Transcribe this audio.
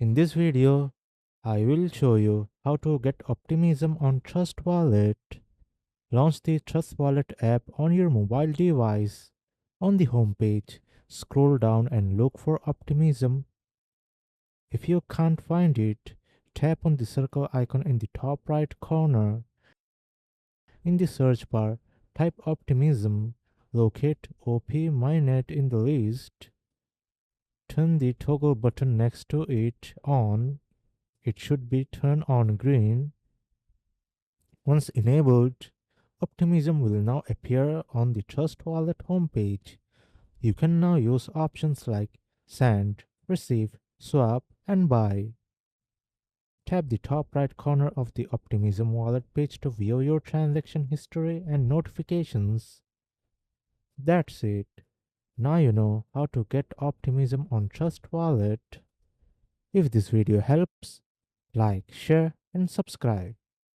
In this video, I will show you how to get Optimism on Trust Wallet. Launch the Trust Wallet app on your mobile device. On the home page, scroll down and look for Optimism. If you can't find it, tap on the circle icon in the top right corner. In the search bar, type Optimism, locate OP Mainnet in the list, turn the toggle button next to it on. It should be turned on green. Once enabled, Optimism will now appear on the Trust Wallet homepage. You can now use options like send, receive, swap, and buy. Tap the top right corner of the Optimism wallet page to view your transaction history and notifications. That's it. Now you know how to get Optimism on Trust Wallet. If this video helps, like, share, and subscribe.